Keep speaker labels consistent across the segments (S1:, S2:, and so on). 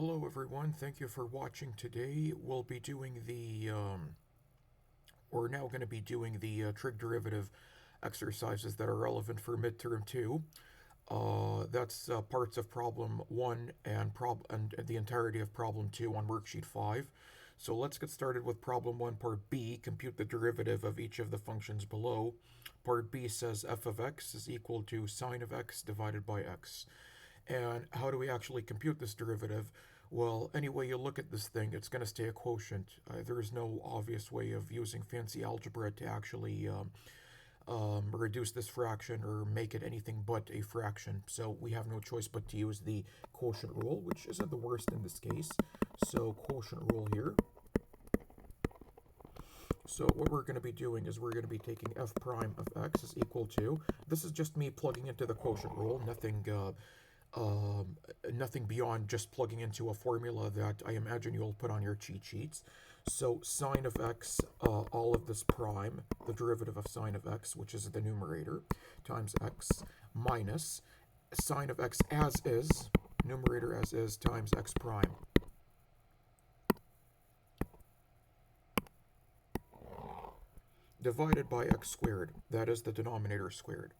S1: Hello everyone, thank you for watching today. We'll be doing we're now going to be doing the trig derivative exercises that are relevant for midterm 2. That's parts of problem 1 and the entirety of problem 2 on worksheet 5. So let's get started with problem 1, part B. Compute the derivative of each of the functions below. Part B says f of x is equal to sine of x divided by x. And how do we actually compute this derivative? Well, any way you look at this thing, it's going to stay a quotient. There is no obvious way of using fancy algebra to actually reduce this fraction or make it anything but a fraction. So we have no choice but to use the quotient rule, which isn't the worst in this case. So quotient rule here. So what we're going to be doing is we're going to be taking f prime of x is equal to, this is just me plugging into the quotient rule, nothing beyond just plugging into a formula that I imagine you'll put on your cheat sheets. So sine of x, all of this prime, the derivative of sine of x, which is the numerator, times x, minus sine of x as is, numerator as is, times x prime. Divided by x squared, that is the denominator squared.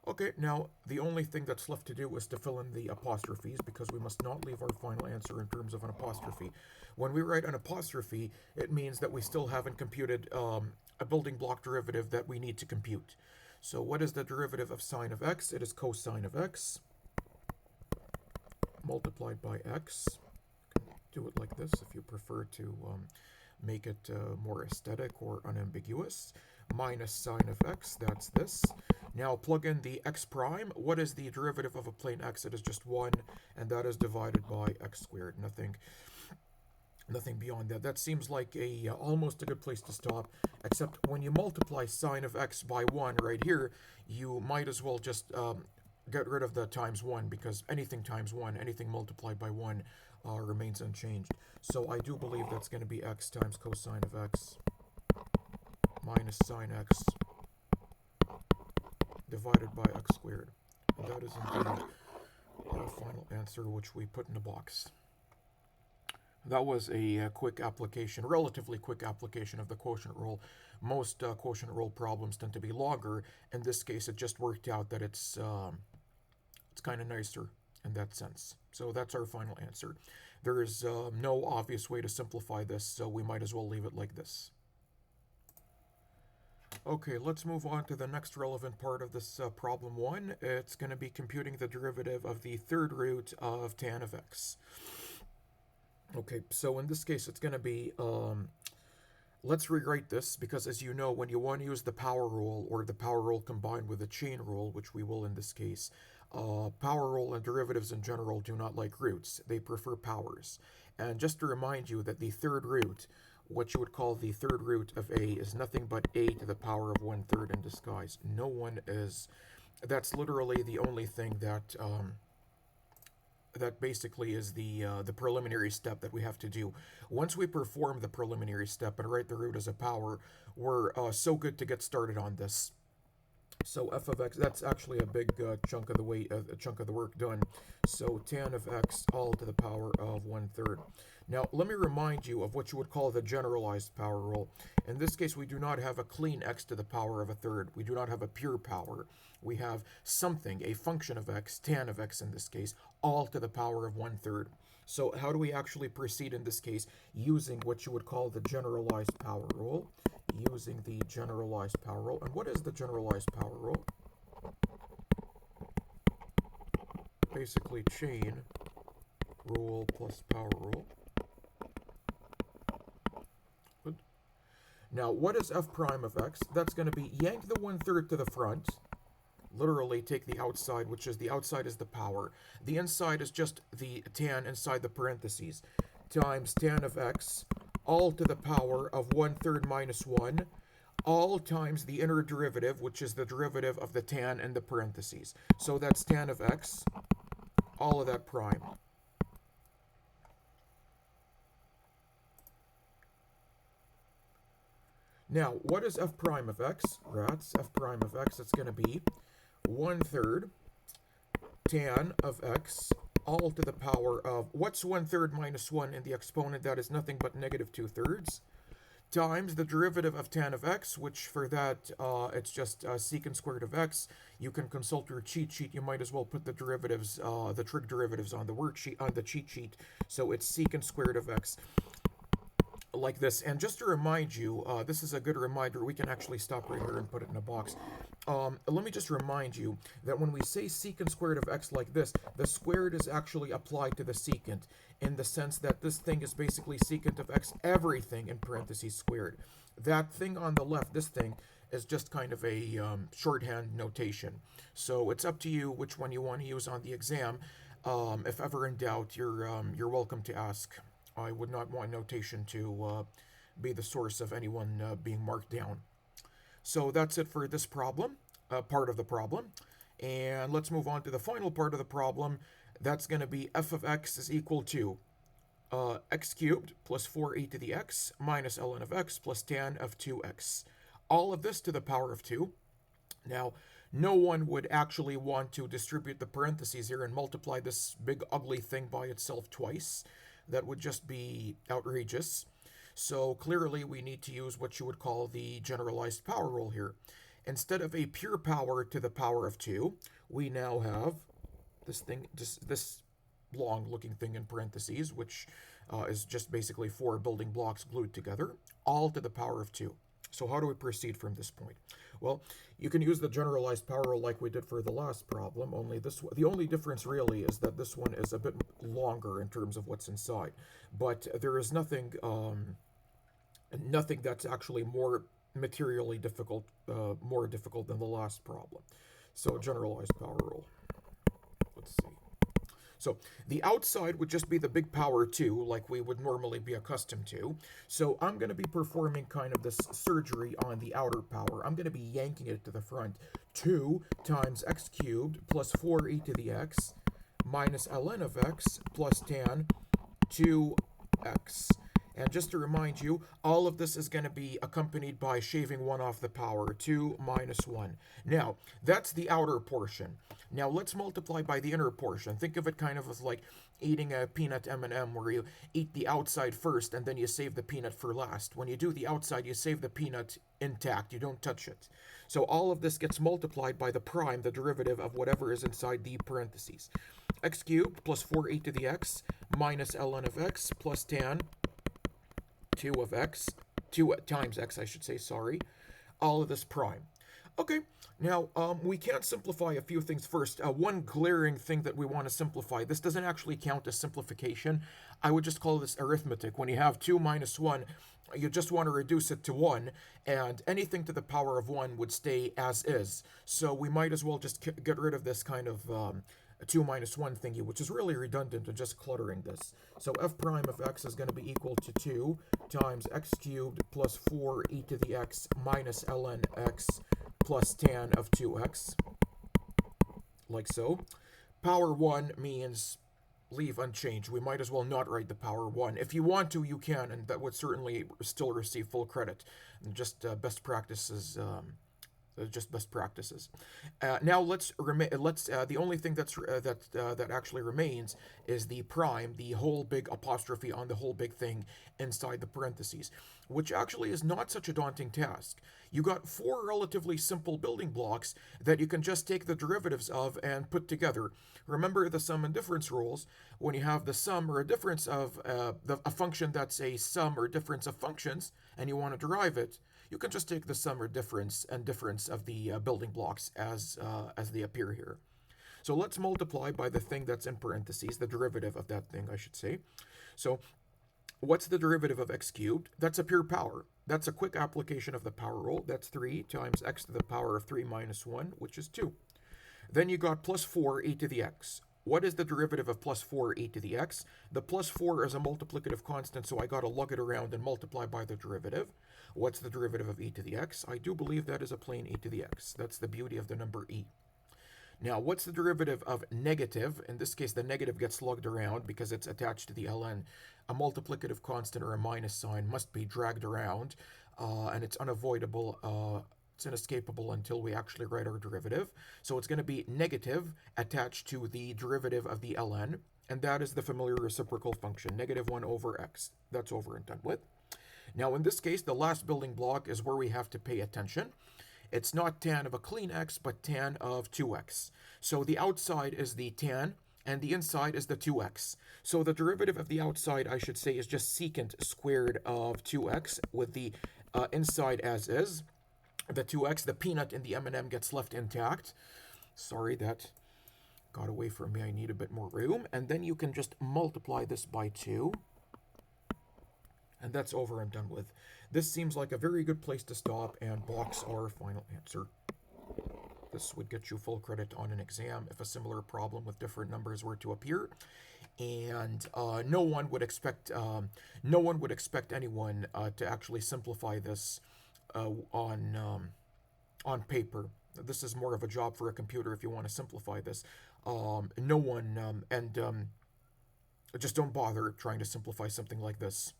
S1: Okay, now the only thing that's left to do is to fill in the apostrophes because we must not leave our final answer in terms of an apostrophe. When we write an apostrophe, it means that we still haven't computed a building block derivative that we need to compute. So what is the derivative of sine of x? It is cosine of x multiplied by x. You can do it like this if you prefer to make it more aesthetic or unambiguous. Minus sine of x, that's this. Now plug in the x prime. What is the derivative of a plane x? It is just 1, and that is divided by x squared. Nothing beyond that. That seems like almost a good place to stop, except when you multiply sine of x by 1 right here, you might as well just get rid of the times 1, because anything times 1, anything multiplied by 1 remains unchanged. So I do believe that's going to be x times cosine of x minus sine x divided by x squared. And that is indeed our final answer, which we put in a box. That was a quick application, relatively quick application of the quotient rule. Most quotient rule problems tend to be longer. In this case, it just worked out that it's kind of nicer in that sense. So that's our final answer. There is no obvious way to simplify this, so we might as well leave it like this. Okay, let's move on to the next relevant part of this problem 1. It's going to be computing the derivative of the third root of tan of x. Okay, so in this case it's going to be, let's rewrite this, because as you know, when you want to use the power rule, or the power rule combined with the chain rule, which we will in this case, power rule and derivatives in general do not like roots. They prefer powers. And just to remind you that the third root, what you would call the third root of a, is nothing but a to the power of 1/3 in disguise. No one is, that's literally the only thing that that basically is the preliminary step that we have to do. Once we perform the preliminary step and write the root as a power, we're so good to get started on this. So f of x, that's actually a big chunk of the work done. So tan of x all to the power of 1/3. Now let me remind you of what you would call the generalized power rule. In this case, we do not have a clean x to the power of 1/3. We do not have a pure power. We have something, a function of x, tan of x in this case, all to the power of 1/3. So how do we actually proceed in this case? Using what you would call the generalized power rule. Using the generalized power rule. And what is the generalized power rule? Basically chain rule plus power rule. Good. Now what is f prime of x? That's going to be yank the 1/3 to the front. Literally take the outside, which is the outside is the power. The inside is just the tan inside the parentheses, times tan of x all to the power of 1/3 minus 1, all times the inner derivative, which is the derivative of the tan in the parentheses. So that's tan of x, all of that prime. Now, what is f prime of x? Rats, f prime of x, it's going to be 1/3 tan of x all to the power of, what's 1/3 minus 1 in the exponent? That is nothing but negative 2/3, times the derivative of tan of x, which for that, it's just secant squared of x. You can consult your cheat sheet. You might as well put the derivatives, the trig derivatives on the worksheet, on the cheat sheet. So it's secant squared of x, like this. And just to remind you, this is a good reminder. We can actually stop right here and put it in a box. Let me just remind you that when we say secant squared of x like this, the squared is actually applied to the secant in the sense that this thing is basically secant of x, everything in parentheses squared. That thing on the left, this thing, is just kind of a shorthand notation. So it's up to you which one you want to use on the exam. If ever in doubt, you're welcome to ask. I would not want notation to be the source of anyone being marked down. So that's it for this problem, part of the problem. And let's move on to the final part of the problem. That's going to be f of x is equal to x cubed plus 4e to the x minus ln of x plus tan of 2x. All of this to the power of 2. Now, no one would actually want to distribute the parentheses here and multiply this big ugly thing by itself twice. That would just be outrageous. So clearly we need to use what you would call the generalized power rule here. Instead of a pure power to the power of 2, we now have this thing, this long looking thing in parentheses, which is just basically 4 building blocks glued together, all to the power of 2. So how do we proceed from this point? Well, you can use the generalized power rule like we did for the last problem, only the only difference really is that this one is a bit longer in terms of what's inside. But there is nothing that's actually more materially difficult, more difficult than the last problem. So generalized power rule. Let's see. So the outside would just be the big power 2, like we would normally be accustomed to. So I'm going to be performing kind of this surgery on the outer power. I'm going to be yanking it to the front. 2 times x cubed plus 4e to the x minus ln of x plus tan 2x. And just to remind you, all of this is going to be accompanied by shaving 1 off the power, 2 minus 1. Now, that's the outer portion. Now, let's multiply by the inner portion. Think of it kind of as like eating a peanut M&M, where you eat the outside first and then you save the peanut for last. When you do the outside, you save the peanut intact. You don't touch it. So all of this gets multiplied by the prime, the derivative of whatever is inside the parentheses. X cubed plus 4e to the x minus ln of x plus tan 2 of x, 2 times x, I should say, sorry, all of this prime. Okay, now we can simplify a few things first. One glaring thing that we want to simplify, this doesn't actually count as simplification. I would just call this arithmetic. When you have 2 minus 1, you just want to reduce it to 1, and anything to the power of 1 would stay as is. So we might as well just get rid of this kind of 2 minus 1 thingy, which is really redundant and just cluttering this. So f prime of x is going to be equal to 2 times x cubed plus 4e to the x minus ln x plus tan of 2x, like so. Power 1 means leave unchanged. We might as well not write the power 1. If you want to, you can, and that would certainly still receive full credit. And just best practices. Just best practices. Now the only thing that actually remains is the prime, the whole big apostrophe on the whole big thing inside the parentheses, which actually is not such a daunting task. You got 4 relatively simple building blocks that you can just take the derivatives of and put together. Remember the sum and difference rules. When you have the sum or a difference of a function that's a sum or difference of functions, and you want to derive it, you can just take the sum or difference of the building blocks as they appear here. So let's multiply by the thing that's in parentheses, the derivative of that thing, I should say. So what's the derivative of x cubed? That's a pure power. That's a quick application of the power rule. That's 3 times x to the power of 3 minus 1, which is 2. Then you got plus 4e to the x. What is the derivative of plus 4e to the x? The plus 4 is a multiplicative constant, so I got to lug it around and multiply by the derivative. What's the derivative of e to the x? I do believe that is a plain e to the x. That's the beauty of the number e. Now, what's the derivative of negative? In this case, the negative gets lugged around because it's attached to the ln. A multiplicative constant or a minus sign must be dragged around, and it's unavoidable. It's inescapable until we actually write our derivative. So it's going to be negative attached to the derivative of the ln. and that is the familiar reciprocal function, -1 over x. That's over and done with. Now in this case, the last building block is where we have to pay attention. It's not tan of a clean x, but tan of 2x. So the outside is the tan, and the inside is the 2x. So the derivative of the outside, I should say, is just secant squared of 2x with the inside as is. The 2x, the peanut in the M&M gets left intact. Sorry, that got away from me. I need a bit more room. And then you can just multiply this by 2. And that's over and done with. This seems like a very good place to stop and box our final answer. This would get you full credit on an exam if a similar problem with different numbers were to appear. And no one would expect anyone to actually simplify this on paper. This is more of a job for a computer if you want to simplify this. No one just don't bother trying to simplify something like this.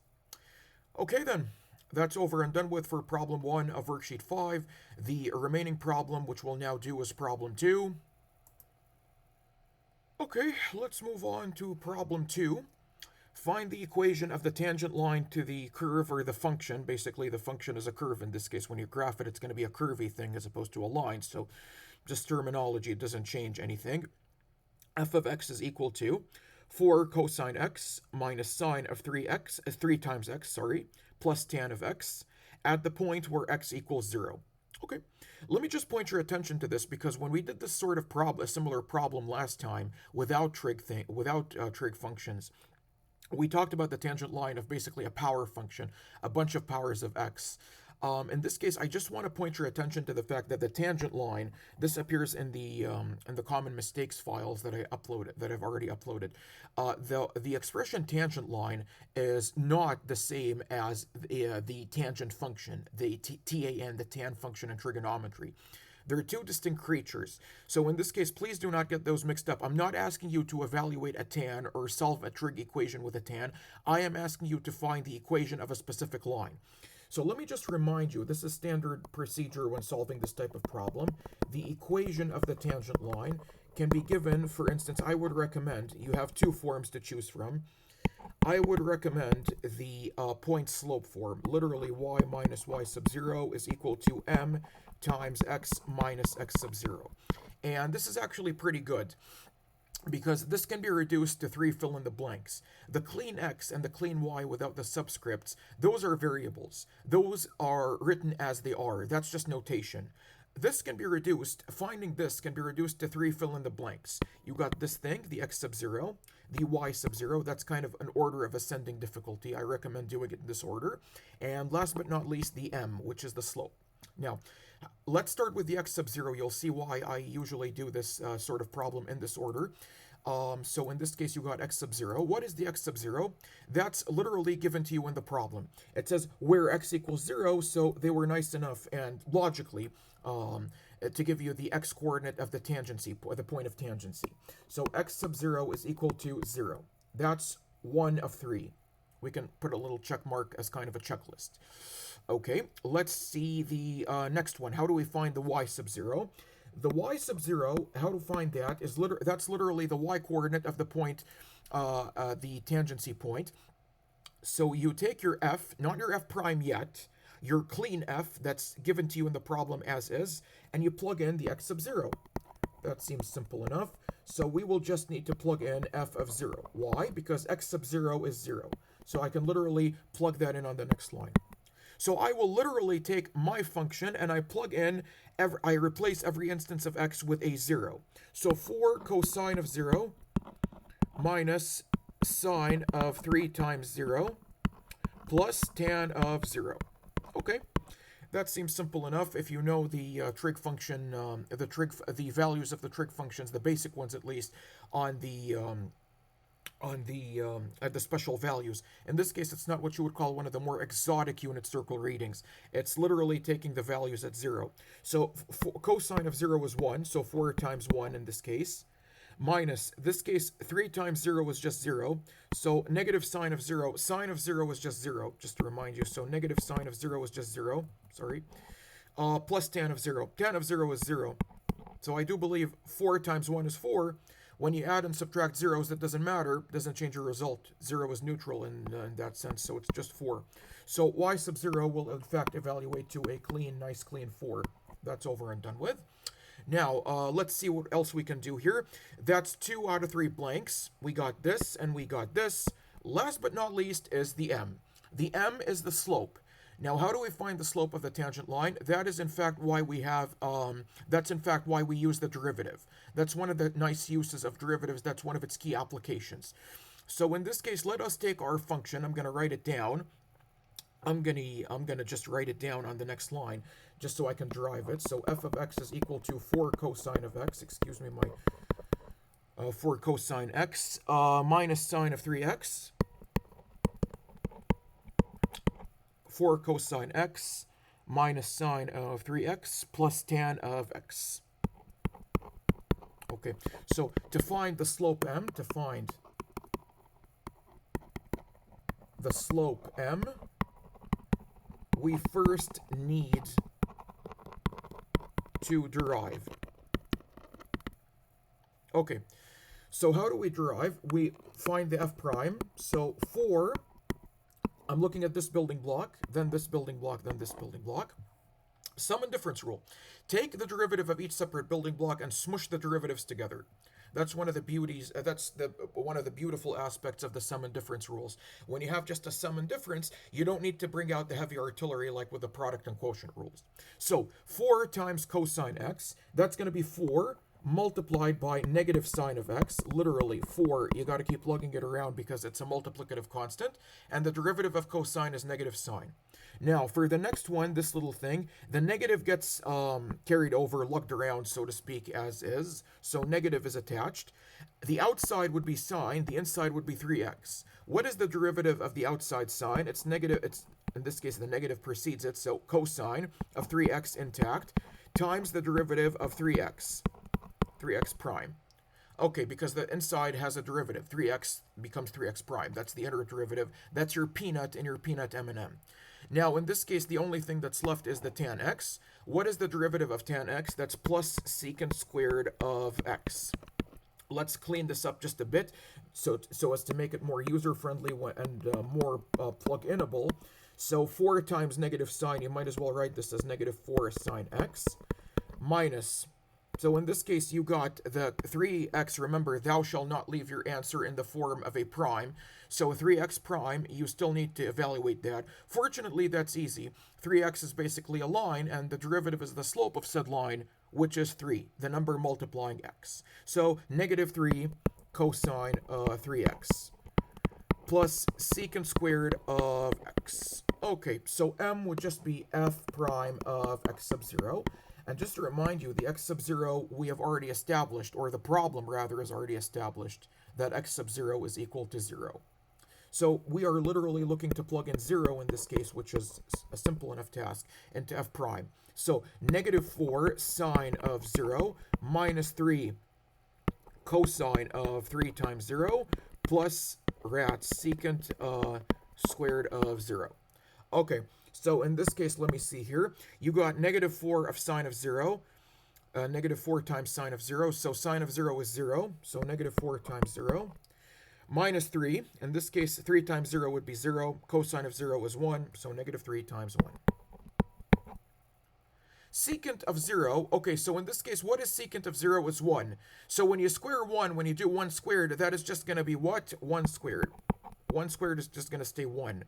S1: Okay then, that's over and done with for problem 1 of worksheet 5. The remaining problem, which we'll now do, is problem 2. Okay, let's move on to problem 2. Find the equation of the tangent line to the curve or the function. Basically, the function is a curve in this case. When you graph it, it's going to be a curvy thing as opposed to a line. So just terminology, it doesn't change anything. F of x is equal to 4 cosine x minus sine of 3x, 3 times x, sorry, plus tan of x at the point where x equals 0. Okay, let me just point your attention to this because when we did this sort of problem, a similar problem last time without trig functions, we talked about the tangent line of basically a power function, a bunch of powers of x. In this case, I just want to point your attention to the fact that the tangent line, this appears in the common mistakes files that I've already uploaded. The expression tangent line is not the same as the tangent function, the tan, the tan function in trigonometry. They're two distinct creatures. So in this case, please do not get those mixed up. I'm not asking you to evaluate a tan or solve a trig equation with a tan. I am asking you to find the equation of a specific line. So let me just remind you, this is standard procedure when solving this type of problem. The equation of the tangent line can be given, for instance, I would recommend, you have two forms to choose from. I would recommend the point slope form, literally y minus y sub 0 is equal to m times x minus x sub 0. And this is actually pretty good, because this can be reduced to 3 fill-in-the-blanks. The clean x and the clean y without the subscripts, those are variables. Those are written as they are. That's just notation. This can be reduced, finding this can be reduced to 3 fill-in-the-blanks. You got this thing, the x sub 0, the y sub 0, that's kind of an order of ascending difficulty. I recommend doing it in this order. And last but not least, the m, which is the slope. Now, let's start with the x sub 0. You'll see why I usually do this sort of problem in this order. So in this case, you got x sub 0. What is the x sub 0? That's literally given to you in the problem. It says where x equals 0, so they were nice enough and logically to give you the x coordinate of the tangency, the point of tangency. So x sub 0 is equal to 0. That's one of 3. We can put a little check mark as kind of a checklist. Okay, let's see the next one. How do we find the y sub 0? The y sub 0, how to find that is that's literally the y coordinate of the point, the tangency point. So you take your f, not your f prime yet, your clean f that's given to you in the problem as is, and you plug in the x sub 0. That seems simple enough. So we will just need to plug in f of 0. Why? Because x sub 0 is 0. So I can literally plug that in on the next line. So I will literally take my function and I plug in, I replace every instance of x with a 0. So 4 cosine of 0 minus sine of 3 times 0 plus tan of 0. Okay, that seems simple enough if you know the trig function, the values of the trig functions, the basic ones at least, on the special values. In this case, it's not what you would call one of the more exotic unit circle readings. It's literally taking the values at 0. So cosine of 0 is 1, so 4 times 1 in this case, minus, this case, 3 times 0 is just 0, so negative sine of 0 is just 0, just to remind you, so negative sine of 0 is just 0, sorry, plus tan of 0 is 0. So I do believe 4 times 1 is 4, When you add and subtract zeros, that doesn't matter, doesn't change your result. 0 is neutral in that sense, so it's just 4. So y sub 0 will in fact evaluate to a clean, nice clean 4. That's over and done with. Now, let's see what else we can do here. That's 2 out of 3 blanks. We got this and we got this. Last but not least is the m. The m is the slope. Now, how do we find the slope of the tangent line? That is in fact why we have, that's in fact why we use the derivative. That's one of the nice uses of derivatives. That's one of its key applications. So in this case, let us take our function. I'm going to write it down. I'm gonna just write it down on the next line, just so I can derive it. So f of x is equal to 4 cosine of x. Excuse me, my 4 cosine x minus sine of 3x. 4 cosine x minus sine of 3x plus tan of x. Okay, so to find the slope m, to find the slope m, we first need to derive. Okay, so how do we derive? We find the f prime. So 4, I'm looking at this building block, then this building block, then this building block. Sum and difference rule. Take the derivative of each separate building block and smush the derivatives together. That's one of the beauties. One of the beautiful aspects of the sum and difference rules. When you have just a sum and difference, you don't need to bring out the heavy artillery like with the product and quotient rules. So 4 times cosine x, that's going to be 4 multiplied by negative sine of x, literally 4. You got to keep lugging it around because it's a multiplicative constant, and the derivative of cosine is negative sine. Now, for the next one, this little thing, the negative gets carried over, lugged around, so to speak, as is. So negative is attached. The outside would be sine. The inside would be 3x. What is the derivative of the outside sine? It's negative. It's, in this case, the negative precedes it. So cosine of 3x intact times the derivative of 3x. 3x prime. Okay, because the inside has a derivative. 3x becomes 3x prime. That's the inner derivative. That's your peanut in your peanut M&M. Now, in this case, the only thing that's left is the tan x. What is the derivative of tan x? That's plus secant squared of x. Let's clean this up just a bit so as to make it more user-friendly and more plug-inable. So 4 times negative sine, you might as well write this as negative 4 sine x minus... So in this case, you got the 3x. Remember, thou shalt not leave your answer in the form of a prime. So 3x prime, you still need to evaluate that. Fortunately, that's easy. 3x is basically a line, and the derivative is the slope of said line, which is 3, the number multiplying x. So negative 3 cosine 3x plus secant squared of x. Okay, so m would just be f prime of x sub 0. And just to remind you, the x sub 0 we have already established, or the problem rather is already established, that x sub 0 is equal to 0. So we are literally looking to plug in 0 in this case, which is a simple enough task, into f prime. So negative 4 sine of 0 minus 3 cosine of 3 times 0 plus secant squared of 0. Okay. So in this case, let me see here. You got negative 4 of sine of 0. Negative 4 times sine of 0. So sine of 0 is 0. So negative 4 times 0. Minus 3. In this case, 3 times 0 would be 0. Cosine of 0 is 1. So negative 3 times 1. Secant of 0. Okay, so in this case, what is secant of 0 is 1. So when you square 1, when you do 1 squared, that is just going to be what? 1 squared. 1 squared is just going to stay 1.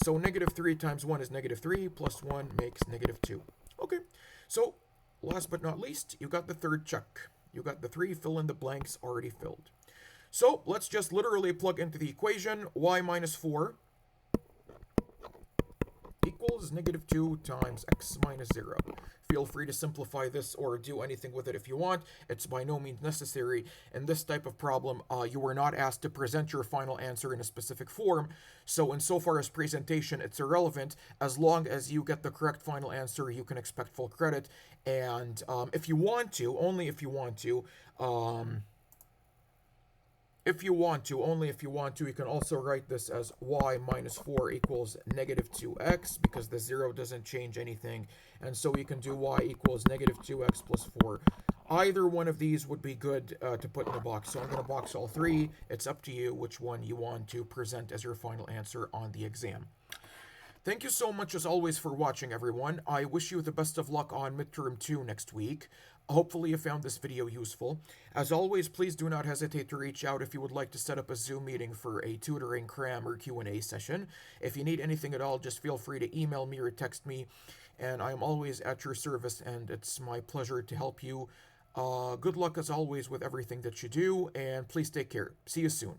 S1: So negative 3 times 1 is negative 3, plus 1 makes negative 2. Okay, so last but not least, you got the third check. You got the 3 fill in the blanks already filled. So let's just literally plug into the equation. Y minus 4 equals negative 2 times x minus 0. Feel free to simplify this or do anything with it if you want. It's by no means necessary. In this type of problem, you were not asked to present your final answer in a specific form. So insofar as presentation, it's irrelevant. As long as you get the correct final answer, you can expect full credit. And if you want to, only if you want to, only if you want to, you can also write this as y minus 4 equals negative 2x, because the 0 doesn't change anything. And so you can do y equals negative 2x plus 4 Either one of these would be good to put in the box. So I'm going to box all three. It's up to you which one you want to present as your final answer on the exam. Thank you so much as always for watching, everyone. I wish you the best of luck on midterm 2 next week. Hopefully you found this video useful. As always, please do not hesitate to reach out if you would like to set up a Zoom meeting for a tutoring cram or Q&A session. If you need anything at all, just feel free to email me or text me, and I am always at your service, and it's my pleasure to help you. Good luck as always with everything that you do, and please take care. See you soon.